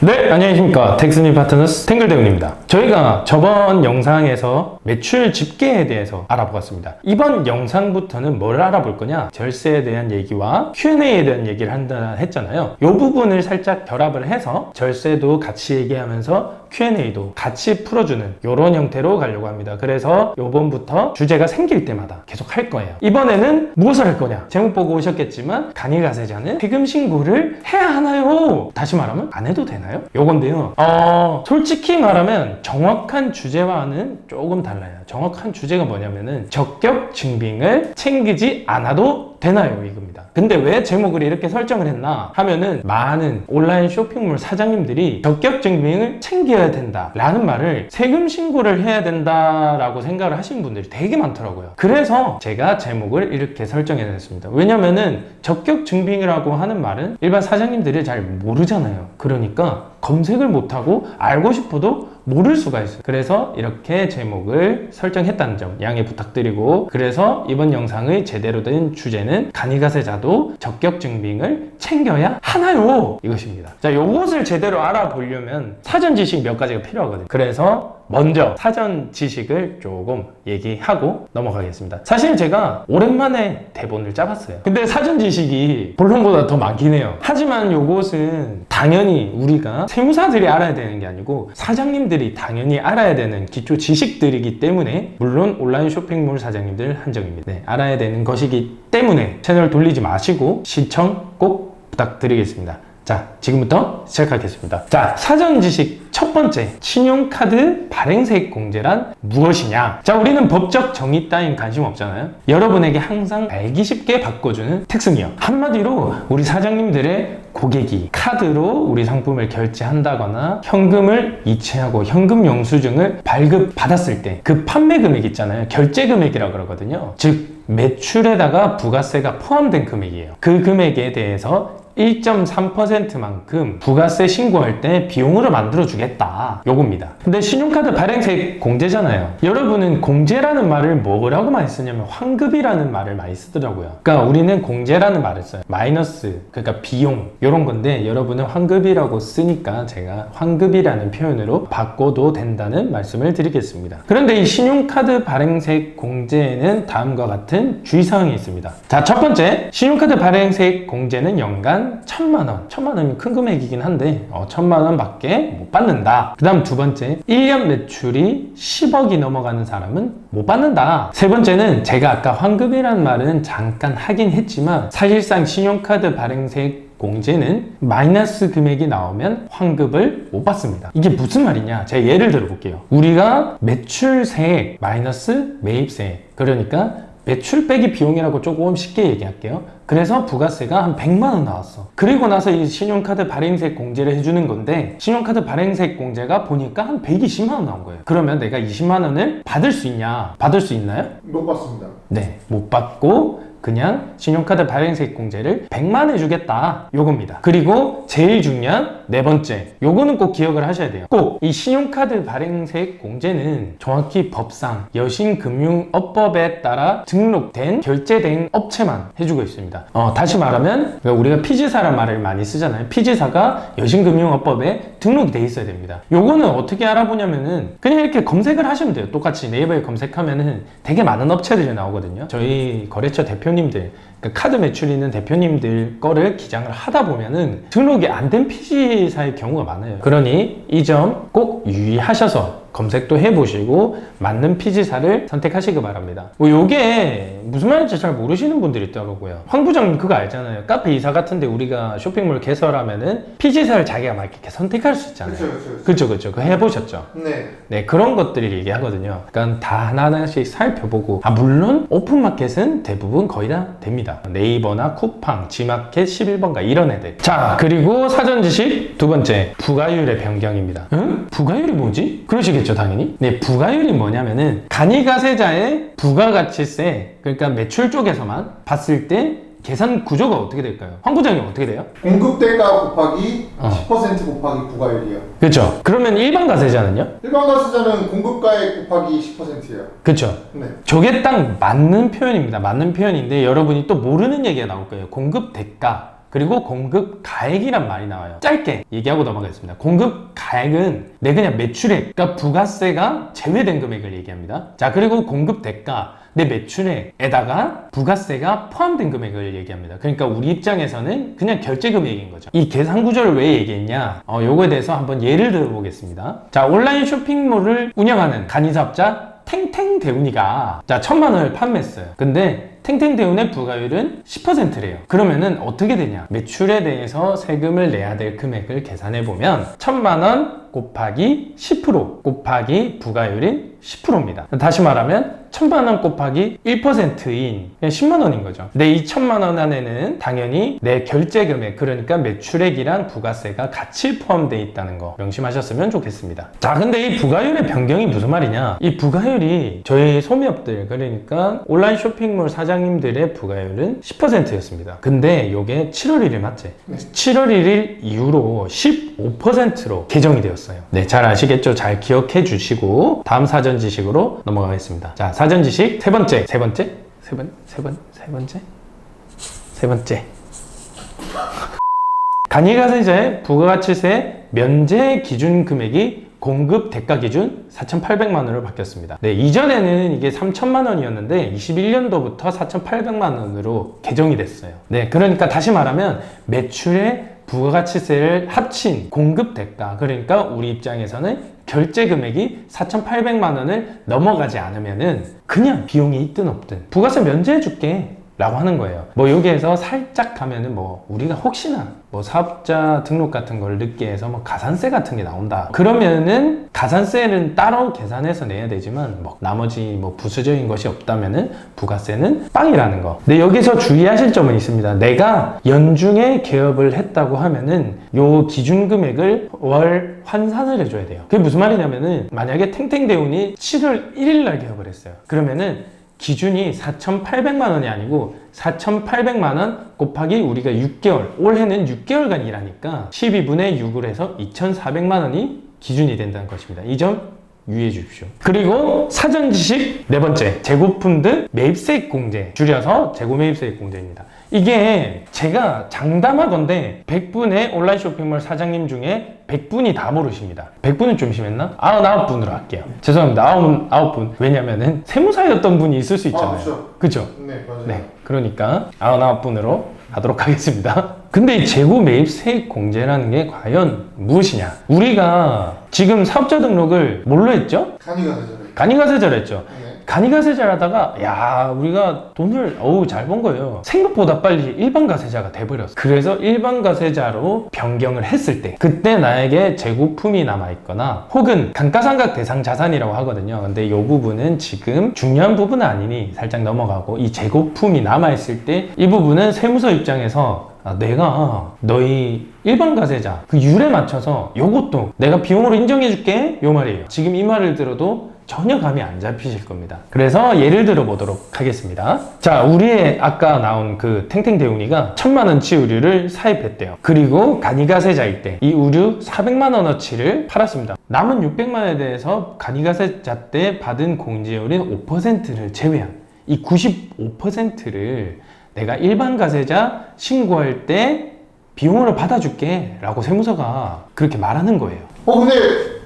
네, 안녕하십니까. 텍스니 파트너스 탱글대웅입니다. 저희가 저번 영상에서 매출 집계에 대해서 알아보았습니다. 이번 영상부터는 뭘 알아볼 거냐? 절세에 대한 얘기와 Q&A에 대한 얘기를 한다 했잖아요. 이 부분을 살짝 결합을 해서 절세도 같이 얘기하면서 Q&A도 같이 풀어주는 이런 형태로 가려고 합니다. 그래서 이번부터 주제가 생길 때마다 계속 할 거예요. 이번에는 무엇을 할 거냐? 제목 보고 오셨겠지만 간이가세자는 세금 신고를 해야 하나요? 다시 말하면 안 해도 되나요? 요건데요. 솔직히 말하면 정확한 주제와는 조금 달라요. 정확한 주제가 뭐냐면은 적격 증빙을 챙기지 않아도 되나요? 이겁니다. 근데 왜 제목을 이렇게 설정을 했나 하면은 많은 온라인 쇼핑몰 사장님들이 적격 증빙을 챙겨야 된다 라는 말을 세금 신고를 해야 된다라고 생각을 하시는 분들이 되게 많더라고요. 그래서 제가 제목을 이렇게 설정해 놨습니다. 왜냐면은 적격 증빙이라고 하는 말은 일반 사장님들이 잘 모르잖아요. 그러니까 검색을 못하고 알고 싶어도 모를 수가 있어요. 그래서 이렇게 제목을 설정했다는 점 양해 부탁드리고, 그래서 이번 영상의 제대로 된 주제는 간이가세자도 적격 증빙을 챙겨야 하나요? 이것입니다. 자, 요것을 제대로 알아보려면 사전 지식 몇 가지가 필요하거든요. 그래서 먼저 사전 지식을 조금 얘기하고 넘어가겠습니다. 사실 제가 오랜만에 대본을 짜봤어요. 근데 사전 지식이 본론보다 더 많긴 해요. 하지만 요것은 당연히 우리가 세무사들이 알아야 되는 게 아니고 사장님들이 당연히 알아야 되는 기초 지식들이기 때문에, 물론 온라인 쇼핑몰 사장님들 한정입니다. 네, 알아야 되는 것이기 때문에 채널 돌리지 마시고 시청 꼭 부탁드리겠습니다. 자, 지금부터 시작하겠습니다. 자, 사전 지식 첫 번째, 신용카드 발행세액 공제란 무엇이냐? 자, 우리는 법적 정의 따윈 관심 없잖아요. 여러분에게 항상 알기 쉽게 바꿔주는 텍스니어. 한마디로 우리 사장님들의 고객이 카드로 우리 상품을 결제한다거나 현금을 이체하고 현금 영수증을 발급받았을 때 그 판매 금액 있잖아요. 결제 금액이라고 그러거든요. 즉 매출에다가 부가세가 포함된 금액이에요. 그 금액에 대해서 1.3%만큼 부가세 신고할 때 비용으로 만들어주겠다, 요겁니다. 근데 신용카드 발행세액 공제잖아요. 여러분은 공제라는 말을 뭐라고 많이 쓰냐면 환급이라는 말을 많이 쓰더라고요. 그러니까 우리는 공제라는 말을 써요. 마이너스, 그러니까 비용, 요런 건데 여러분은 환급이라고 쓰니까 제가 환급이라는 표현으로 바꿔도 된다는 말씀을 드리겠습니다. 그런데 이 신용카드 발행세액 공제에는 다음과 같은 주의사항이 있습니다. 자, 첫 번째, 신용카드 발행세액 공제는 연간 1,000만 원이면 큰 금액이긴 한데 1,000만 원 밖에 못 받는다. 그 다음 두 번째, 1년 매출이 10억이 넘어가는 사람은 못 받는다. 세 번째는 제가 아까 환급이라는 말은 잠깐 하긴 했지만 사실상 신용카드 발행세액 공제는 마이너스 금액이 나오면 환급을 못 받습니다. 이게 무슨 말이냐? 제가 예를 들어 볼게요. 우리가 매출세액 마이너스 매입세액, 그러니까 매출 빼기 비용이라고 조금 쉽게 얘기할게요. 그래서 부가세가 한 100만 원 나왔어. 그리고 나서 이 신용카드 발행세액 공제를 해주는 건데 신용카드 발행세액 공제가 보니까 한 120만 원 나온 거예요. 그러면 내가 20만 원을 받을 수 있냐? 받을 수 있나요? 못 받습니다. 네, 못 받고 그냥 신용카드 발행세액 공제를 100만 해주겠다, 요겁니다. 그리고 제일 중요한 네 번째, 요거는 꼭 기억을 하셔야 돼요. 꼭 이 신용카드 발행세액 공제는 정확히 법상 여신금융업법에 따라 등록된 결제된 업체만 해주고 있습니다. 다시 말하면 우리가 피지사란 말을 많이 쓰잖아요. 피지사가 여신금융업법에 등록이 돼 있어야 됩니다. 요거는 어떻게 알아보냐면은 그냥 이렇게 검색을 하시면 돼요. 똑같이 네이버에 검색하면은 되게 많은 업체들이 나오거든요. 저희 거래처 대표님들, 그러니까 카드 매출 있는 대표님들 거를 기장을 하다 보면은 등록이 안 된 피지사의 경우가 많아요. 그러니 이 점 꼭 유의하셔서 검색도 해보시고 맞는 피지사를 선택하시기 바랍니다. 요게 무슨 말인지 잘 모르시는 분들이 있더라고요. 황 부장님 그거 알잖아요. 카페 이사 같은데 우리가 쇼핑몰 개설하면은 피지사를 자기가 막 이렇게 선택할 수 있잖아요. 그쵸. 그거 해보셨죠? 네, 그런 것들을 얘기하거든요. 그러니까 다 하나하나씩 살펴보고, 물론 오픈마켓은 대부분 거의 다 됩니다. 네이버나 쿠팡, 지마켓, 11번가 이런 애들. 자, 그리고 사전지식 두 번째, 부가율의 변경입니다. 응? 부가율이 뭐지? 그러시겠죠, 당연히. 네, 부가율이 뭐냐면은 간이가세자의 부가가치세, 그러니까 매출 쪽에서만 봤을 때 계산 구조가 어떻게 될까요? 황 부장님 어떻게 돼요? 공급대가 곱하기 10% 곱하기 부가율이요. 그렇죠. 그러면 일반 가세자는요? 일반 가세자는 공급가액 곱하기 10%예요. 그렇죠. 네. 저게 딱 맞는 표현입니다. 맞는 표현인데 여러분이 또 모르는 얘기가 나올 거예요. 공급 대가 그리고 공급 가액이란 말이 나와요. 짧게 얘기하고 넘어가겠습니다. 공급 가액은 내 그냥 매출액, 그러니까 부가세가 제외된 금액을 얘기합니다. 자, 그리고 공급 대가, 내 매출액에다가 부가세가 포함된 금액을 얘기합니다. 그러니까 우리 입장에서는 그냥 결제 금액인 거죠. 이 계산 구조를 왜 얘기했냐? 요거에 대해서 한번 예를 들어 보겠습니다. 자, 온라인 쇼핑몰을 운영하는 간이사업자 탱탱대운이가 자 1,000만 원을 판매했어요. 근데 탱탱대운의 부가율은 10%래요. 그러면은 어떻게 되냐? 매출에 대해서 세금을 내야 될 금액을 계산해 보면 1,000만 원 곱하기 10% 곱하기 부가율인 10%입니다. 다시 말하면 1,000만 원 곱하기 1%인 10만 원인 거죠. 근데 이 1,000만 원 안에는 당연히 내 결제 금액, 그러니까 매출액이랑 부가세가 같이 포함되어 있다는 거 명심하셨으면 좋겠습니다. 자, 근데 이 부가율의 변경이 무슨 말이냐? 이 부가율이 저희 소매업들, 그러니까 온라인 쇼핑몰 사장님들의 부가율은 10%였습니다. 근데 이게 7월 1일 맞지? 7월 1일 이후로 15%로 개정이 되었어요. 네, 잘 아시겠죠? 잘 기억해 주시고 다음 사전 지식으로 넘어가겠습니다. 자, 사전 지식 세 번째. 간이가세자의 부가가치세 면제 기준 금액이 공급 대가 기준 4,800만 원으로 바뀌었습니다. 네, 이전에는 이게 3,000만 원이었는데 21년도부터 4,800만 원으로 개정이 됐어요. 네, 그러니까 다시 말하면 매출의 부가가치세를 합친 공급 대가, 그러니까 우리 입장에서는 결제 금액이 4,800만 원을 넘어가지 않으면은 그냥 비용이 있든 없든 부가세 면제해 줄게 라고 하는 거예요. 뭐 여기에서 살짝 가면은 뭐 우리가 혹시나 뭐 사업자 등록 같은 걸 늦게 해서 뭐 가산세 같은 게 나온다, 그러면은 가산세는 따로 계산해서 내야 되지만 뭐 나머지 뭐 부수적인 것이 없다면은 부가세는 빵이라는 거. 근데 여기서 주의하실 점은 있습니다. 내가 연중에 개업을 했다고 하면은 요 기준 금액을 월 환산을 해줘야 돼요. 그게 무슨 말이냐면은 만약에 탱탱대운이 7월 1일 날 개업을 했어요. 그러면은 기준이 4,800만 원이 아니고 4,800만 원 곱하기 우리가 6개월, 올해는 6개월간 일하니까 12분의 6을 해서 2,400만 원이 기준이 된다는 것입니다. 이 점 유의해 주십시오. 그리고 사전 지식 네 번째, 재고품 등 매입세액 공제, 줄여서 재고매입세액 공제입니다. 이게 제가 장담하건대 100분의 온라인 쇼핑몰 사장님 중에 100분이 다 모르십니다. 100분은 좀 심했나? 99분으로 할게요. 죄송합니다. 99분. 왜냐면은 세무사였던 분이 있을 수 있잖아요. 그죠? 네, 맞아요. 네, 그러니까 99분으로 하도록 하겠습니다. 근데 이 재고 매입세액 공제라는 게 과연 무엇이냐? 우리가 지금 사업자 등록을 뭘로 했죠? 간이가세자로 했죠. 네. 간이가세자를 하다가 야, 우리가 돈을 잘 번 거예요. 생각보다 빨리 일반 가세자가 돼버렸어. 그래서 일반 가세자로 변경을 했을 때 그때 나에게 재고품이 남아있거나 혹은 감가상각 대상 자산이라고 하거든요. 근데 이 부분은 지금 중요한 부분은 아니니 살짝 넘어가고, 이 재고품이 남아있을 때 이 부분은 세무서 입장에서 내가 너희 일반 가세자 그 율에 맞춰서 요것도 내가 비용으로 인정해 줄게 요 말이에요. 지금 이 말을 들어도 전혀 감이 안 잡히실 겁니다. 그래서 예를 들어 보도록 하겠습니다. 자, 우리의 아까 나온 그 탱탱대운이가 1,000만 원치 의류를 사입했대요. 그리고 간이가세자일 때 이 의류 400만 원어치를 팔았습니다. 남은 600만 원에 대해서 간이가세자 때 받은 공제율인 5%를 제외한 이 95%를 내가 일반 가세자 신고할 때 비용으로 받아줄게 라고 세무서가 그렇게 말하는 거예요. 근데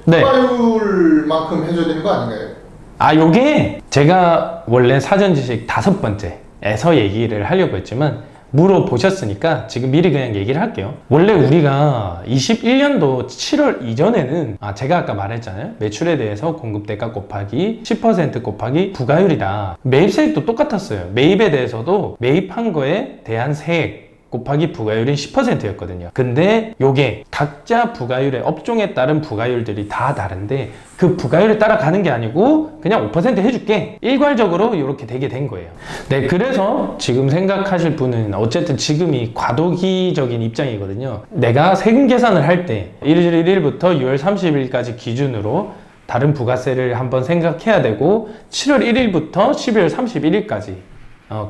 네. 부가율만큼 해줘야 되는 거 아닌가요? 요게 제가 원래 사전 지식 5번째에서 얘기를 하려고 했지만 물어보셨으니까 지금 미리 그냥 얘기를 할게요. 원래 우리가 21년도 7월 이전에는 제가 아까 말했잖아요. 매출에 대해서 공급대가 곱하기 10% 곱하기 부가율이다. 매입세액도 똑같았어요. 매입에 대해서도 매입한 거에 대한 세액 곱하기 부가율이 10%였거든요. 근데 요게 각자 부가율의 업종에 따른 부가율들이 다 다른데 그 부가율에 따라 가는 게 아니고 그냥 5% 해줄게, 일괄적으로 이렇게 되게 된 거예요. 네, 그래서 지금 생각하실 분은 어쨌든 지금이 과도기적인 입장이거든요. 내가 세금 계산을 할 때 1월 1일부터 6월 30일까지 기준으로 다른 부가세를 한번 생각해야 되고 7월 1일부터 12월 31일까지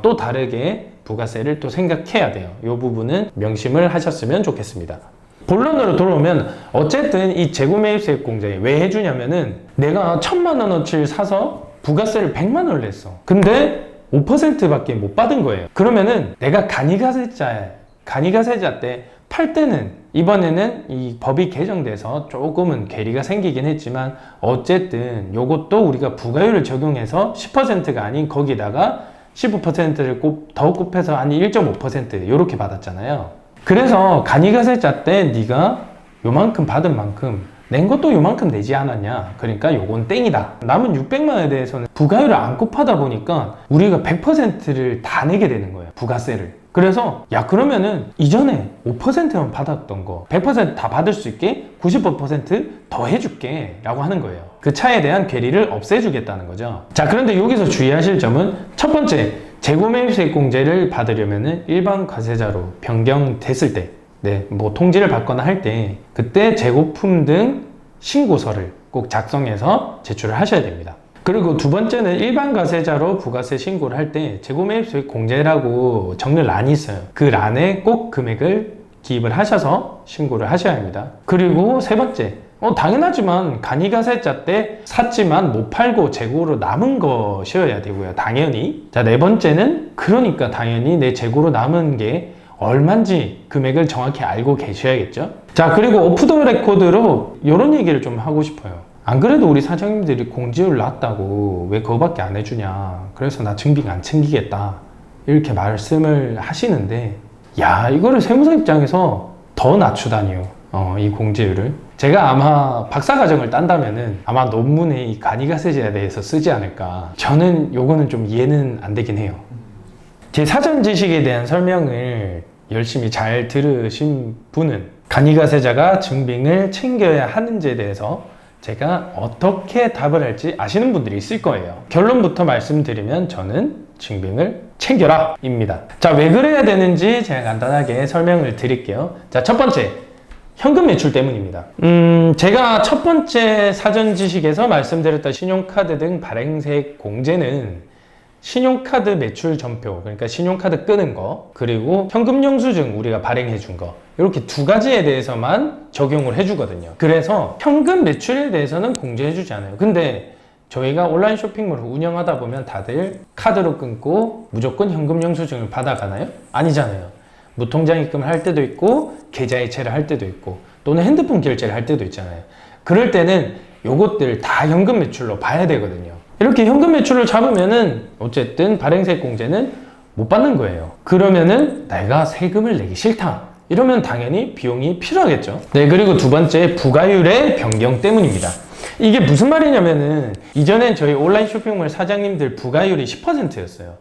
또 다르게 부가세를 또 생각해야 돼요. 이 부분은 명심을 하셨으면 좋겠습니다. 본론으로 돌아오면 어쨌든 이 재고매입세액 공제 왜 해주냐면은 내가 1,000만 원어치를 사서 부가세를 100만 원을 냈어. 근데 5%밖에 못 받은 거예요. 그러면은 내가 간이가세자에 간이가세자 때 팔 때는 이번에는 이 법이 개정돼서 조금은 괴리가 생기긴 했지만 어쨌든 요것도 우리가 부가율을 적용해서 10%가 아닌 거기다가 15%를 더 곱해서 아니 1.5% 요렇게 받았잖아요. 그래서 간이가세자 때 네가 요만큼 받은 만큼 낸 것도 요만큼 내지 않았냐, 그러니까 요건 땡이다. 남은 600만 원에 대해서는 부가율을 안 곱하다 보니까 우리가 100%를 다 내게 되는 거예요, 부가세를. 그래서 야 그러면은 이전에 5%만 받았던 거 100% 다 받을 수 있게 95%더 해줄게 라고 하는 거예요. 그 차에 대한 괴리를 없애주겠다는 거죠. 자, 그런데 여기서 주의하실 점은 첫 번째, 재고매입세액 공제를 받으려면은 일반 과세자로 변경됐을 때, 네, 뭐 통지를 받거나 할 때 그때 재고품 등 신고서를 꼭 작성해서 제출을 하셔야 됩니다. 그리고 두 번째는 일반 과세자로 부가세 신고를 할 때 재고매입세액 공제라고 적는 란이 있어요. 그 란에 꼭 금액을 기입을 하셔서 신고를 하셔야 합니다. 그리고 세 번째, 당연하지만 간이가세자 때 샀지만 못 팔고 재고로 남은 것이어야 되고요, 당연히. 자, 네 번째는 그러니까 당연히 내 재고로 남은 게 얼마인지 금액을 정확히 알고 계셔야겠죠. 자, 그리고 오프 더 레코드로 이런 얘기를 좀 하고 싶어요. 안 그래도 우리 사장님들이 공제율 낮다고 왜 그거밖에 안 해주냐, 그래서 나 증빙 안 챙기겠다 이렇게 말씀을 하시는데, 야 이거를 세무사 입장에서 더 낮추다니요, 이 공제율을. 제가 아마 박사과정을 딴다면은 아마 논문에 이 간이가세제에 대해서 쓰지 않을까. 저는 요거는 좀 이해는 안 되긴 해요. 제 사전 지식에 대한 설명을 열심히 잘 들으신 분은 간이가세자가 증빙을 챙겨야 하는지에 대해서 제가 어떻게 답을 할지 아시는 분들이 있을 거예요. 결론부터 말씀드리면 저는 증빙을 챙겨라 입니다. 자, 왜 그래야 되는지 제가 간단하게 설명을 드릴게요. 자, 첫 번째, 현금 매출 때문입니다. 제가 첫 번째 사전 지식에서 말씀드렸던 신용카드 등 발행세액 공제는 신용카드 매출 전표, 그러니까 신용카드 끄는 거, 그리고 현금 영수증 우리가 발행해 준 거, 이렇게 두 가지에 대해서만 적용을 해주거든요. 그래서 현금 매출에 대해서는 공제해주지 않아요. 근데 저희가 온라인 쇼핑몰을 운영하다 보면 다들 카드로 끊고 무조건 현금 영수증을 받아가나요? 아니잖아요. 무통장 입금을 할 때도 있고 계좌이체를 할 때도 있고 또는 핸드폰 결제를 할 때도 있잖아요. 그럴 때는 요것들 다 현금 매출로 봐야 되거든요. 이렇게 현금 매출을 잡으면은 어쨌든 발행세액 공제는 못 받는 거예요. 그러면은 내가 세금을 내기 싫다, 이러면 당연히 비용이 필요하겠죠. 네, 그리고 두 번째, 부가율의 변경 때문입니다. 이게 무슨 말이냐면은 이전엔 저희 온라인 쇼핑몰 사장님들 부가율이 10%였어요.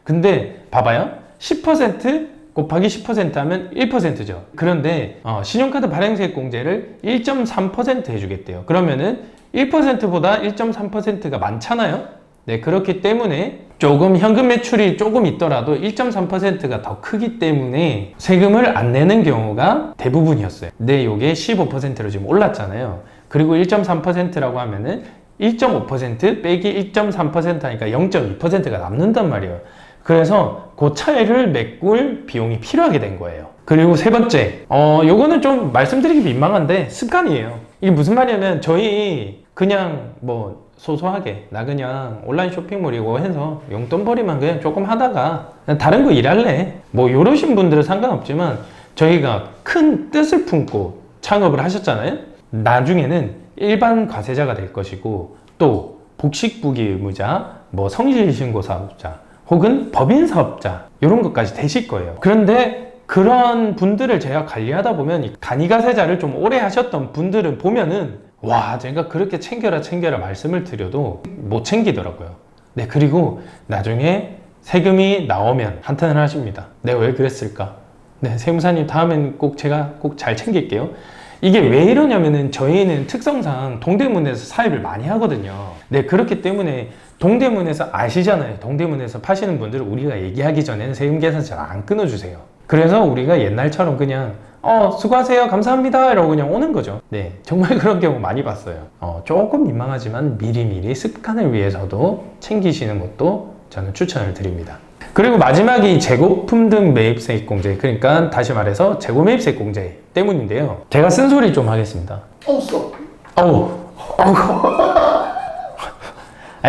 근데 봐봐요, 10% 곱하기 10% 하면 1%죠. 그런데 신용카드 발행세액 공제를 1.3% 해주겠대요. 그러면은 1%보다 1.3%가 많잖아요. 네, 그렇기 때문에 조금 현금 매출이 조금 있더라도 1.3%가 더 크기 때문에 세금을 안 내는 경우가 대부분이었어요. 근데 이게 15%로 지금 올랐잖아요. 그리고 1.3%라고 하면은 1.5% 빼기 1.3% 하니까 0.2%가 남는단 말이에요. 그래서 그 차이를 메꿀 비용이 필요하게 된 거예요. 그리고 세 번째, 요거는 좀 말씀드리기 민망한데 습관이에요. 이게 무슨 말이냐면 저희 그냥 뭐 소소하게 나 그냥 온라인 쇼핑몰이고 해서 용돈벌이만 그냥 조금 하다가 그냥 다른 거 일할래, 뭐 요러신 분들은 상관없지만 저희가 큰 뜻을 품고 창업을 하셨잖아요. 나중에는 일반 과세자가 될 것이고 또 복식부기 의무자, 뭐 성실신고사업자 혹은 법인사업자 이런 것까지 되실 거예요. 그런데 그런 분들을 제가 관리하다 보면 이 간이가세자를 좀 오래 하셨던 분들은 보면은 와, 제가 그렇게 챙겨라 말씀을 드려도 못 챙기더라고요. 네, 그리고 나중에 세금이 나오면 한탄을 하십니다. 내가 왜 그랬을까? 네, 세무사님 다음엔 꼭 제가 꼭 잘 챙길게요. 이게 왜 이러냐면은 저희는 특성상 동대문에서 사입을 많이 하거든요. 네, 그렇기 때문에 동대문에서 아시잖아요. 동대문에서 파시는 분들은 우리가 얘기하기 전에는 세금 계산 잘 안 끊어주세요. 그래서 우리가 옛날처럼 그냥 수고하세요 감사합니다 이러고 그냥 오는 거죠. 네, 정말 그런 경우 많이 봤어요. 조금 민망하지만 미리미리 습관을 위해서도 챙기시는 것도 저는 추천을 드립니다. 그리고 마지막이 재고품 등 매입세액 공제, 그러니까 다시 말해서 재고매입세액 공제 때문인데요. 제가 쓴소리 좀 하겠습니다.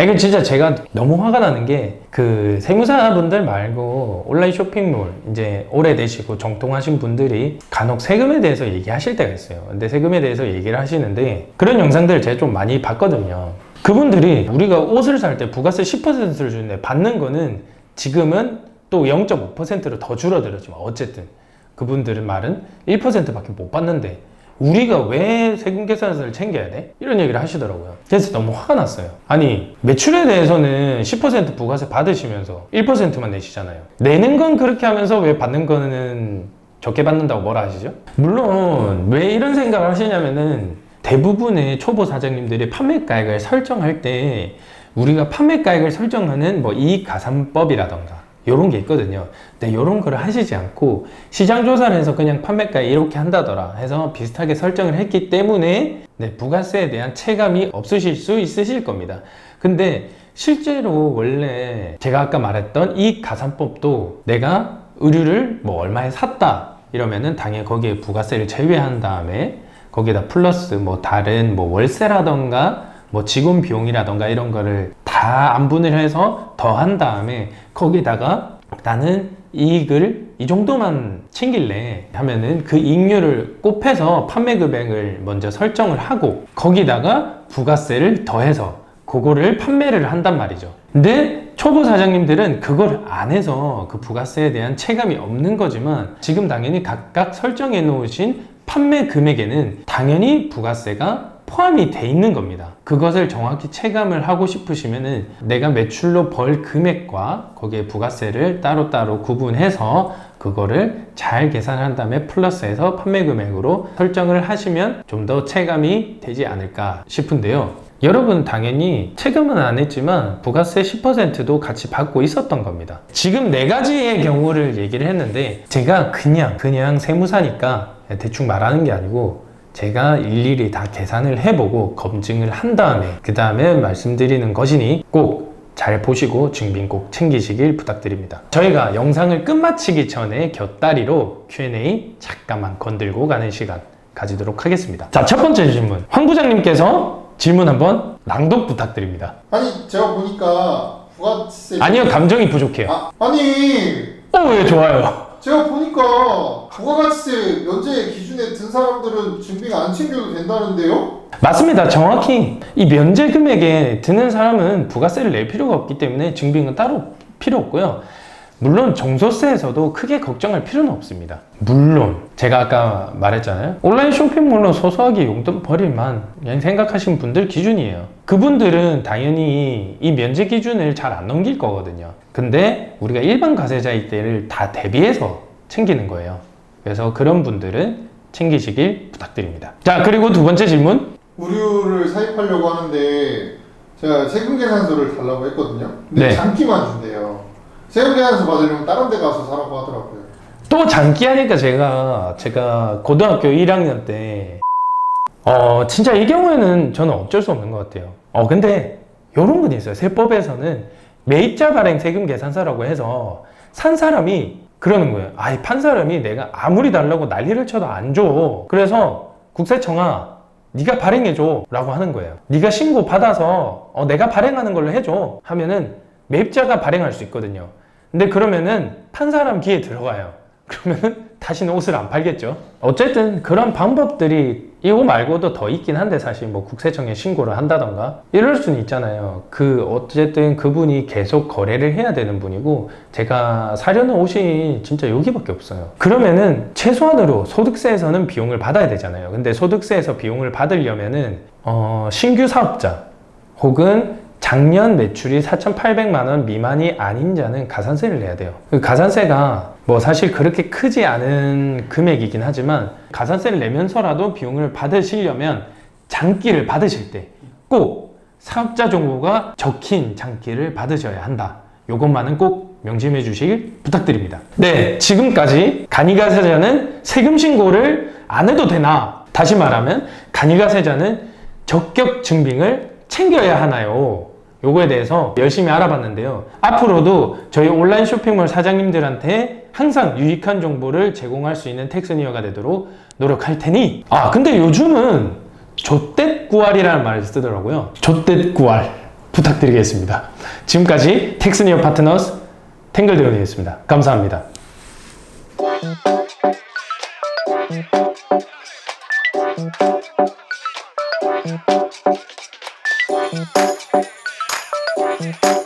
이건 진짜 제가 너무 화가 나는 게 그 세무사분들 말고 온라인 쇼핑몰 이제 오래되시고 정통하신 분들이 간혹 세금에 대해서 얘기하실 때가 있어요. 근데 세금에 대해서 얘기를 하시는데 그런 영상들을 제가 좀 많이 봤거든요. 그분들이 우리가 옷을 살 때 부가세 10%를 주는데 받는 거는 지금은 또 0.5%로 더 줄어들었지만 어쨌든 그분들은 말은 1%밖에 못 받는데 우리가 왜 세금 계산서를 챙겨야 돼? 이런 얘기를 하시더라고요. 그래서 너무 화가 났어요. 아니 매출에 대해서는 10% 부가세 받으시면서 1%만 내시잖아요. 내는 건 그렇게 하면서 왜 받는 거는 적게 받는다고 뭐라 하시죠? 물론 왜 이런 생각을 하시냐면은 대부분의 초보 사장님들이 판매가액을 설정할 때 우리가 판매가액을 설정하는 뭐 이익가산법이라던가 요런 게 있거든요. 근데 요런 거를 하시지 않고 시장 조사를 해서 그냥 판매가에 이렇게 한다더라 해서 비슷하게 설정을 했기 때문에 부가세에 대한 체감이 없으실 수 있으실 겁니다. 근데 실제로 원래 제가 아까 말했던 이익가산법도 내가 의류를 뭐 얼마에 샀다 이러면은 당연히 거기에 부가세를 제외한 다음에 거기에다 플러스 뭐 다른 뭐 월세라던가 뭐 직원 비용이라던가 이런 거를 다 안분을 해서 더한 다음에 거기다가 나는 이익을 이 정도만 챙길래 하면은 그 이익률을 곱해서 판매 금액을 먼저 설정을 하고 거기다가 부가세를 더해서 그거를 판매를 한단 말이죠. 근데 초보 사장님들은 그걸 안 해서 그 부가세에 대한 체감이 없는 거지만 지금 당연히 각각 설정해 놓으신 판매 금액에는 당연히 부가세가 포함이 돼 있는 겁니다. 그것을 정확히 체감을 하고 싶으시면은 내가 매출로 벌 금액과 거기에 부가세를 따로따로 구분해서 그거를 잘 계산한 다음에 플러스해서 판매 금액으로 설정을 하시면 좀 더 체감이 되지 않을까 싶은데요. 여러분 당연히 체감은 안 했지만 부가세 10%도 같이 받고 있었던 겁니다. 지금 4가지의 경우를 얘기를 했는데 제가 그냥 세무사니까 대충 말하는 게 아니고 제가 일일이 다 계산을 해보고 검증을 한 다음에 그 다음에 말씀드리는 것이니 꼭 잘 보시고 증빙 꼭 챙기시길 부탁드립니다. 저희가 영상을 끝마치기 전에 곁다리로 Q&A 잠깐만 건들고 가는 시간 가지도록 하겠습니다. 자, 첫 번째 질문. 황 부장님께서 질문 한번 낭독 부탁드립니다. 아니 제가 보니까 부가세 아니요, 감정이 부족해요. 왜 좋아요. 제가 보니까 부가가치세 면제 기준에 든 사람들은 증빙 안 챙겨도 된다는데요? 맞습니다. 정확히 이 면제 금액에 드는 사람은 부가세를 낼 필요가 없기 때문에 증빙은 따로 필요 없고요. 물론 종소세에서도 크게 걱정할 필요는 없습니다. 물론 제가 아까 말했잖아요. 온라인 쇼핑몰로 소소하게 용돈 벌일만 그냥 생각하시는 분들 기준이에요. 그분들은 당연히 이 면제 기준을 잘 안 넘길 거거든요. 근데 우리가 일반 가세자일 때를 다 대비해서 챙기는 거예요. 그래서 그런 분들은 챙기시길 부탁드립니다. 자, 그리고 두 번째 질문. 의류를 사입하려고 하는데 제가 세금 계산서를 달라고 했거든요. 근데 네. 장기만 준대요. 세금 계산서 받으려면 다른 데 가서 사라고 하더라고요. 또 장기 하니까 제가 고등학교 1학년 때 진짜 이 경우에는 저는 어쩔 수 없는 것 같아요. 근데 이런 건 있어요. 세법에서는 매입자 발행 세금 계산서라고 해서 산 사람이 그러는 거예요. 판 사람이 내가 아무리 달라고 난리를 쳐도 안 줘. 그래서 국세청아 네가 발행해줘 라고 하는 거예요. 네가 신고 받아서 내가 발행하는 걸로 해줘 하면은 매입자가 발행할 수 있거든요. 근데 그러면은 판 사람 귀에 들어가요. 그러면은 다시는 옷을 안 팔겠죠. 어쨌든 그런 방법들이 이거 말고도 더 있긴 한데 사실 뭐 국세청에 신고를 한다던가 이럴 수는 있잖아요. 어쨌든 그분이 계속 거래를 해야 되는 분이고 제가 사려는 옷이 진짜 여기밖에 없어요. 그러면은 최소한으로 소득세에서는 비용을 받아야 되잖아요. 근데 소득세에서 비용을 받으려면은 신규 사업자 혹은 작년 매출이 4,800만 원 미만이 아닌 자는 가산세를 내야 돼요. 그 가산세가 뭐 사실 그렇게 크지 않은 금액이긴 하지만 가산세를 내면서라도 비용을 받으시려면 장기를 받으실 때 꼭 사업자 정보가 적힌 장기를 받으셔야 한다. 요것만은 꼭 명심해 주시길 부탁드립니다. 네, 지금까지 간이가세자는 세금 신고를 안 해도 되나? 다시 말하면 간이가세자는 적격 증빙을 챙겨야 하나요? 요거에 대해서 열심히 알아봤는데요. 앞으로도 저희 온라인 쇼핑몰 사장님들한테 항상 유익한 정보를 제공할 수 있는 텍스니어가 되도록 노력할 테니 근데 요즘은 좆댓구알이라는 말을 쓰더라고요. 좆댓구알. 부탁드리겠습니다. 지금까지 텍스니어 파트너스 탱글대원이었습니다. 감사합니다. Thank you.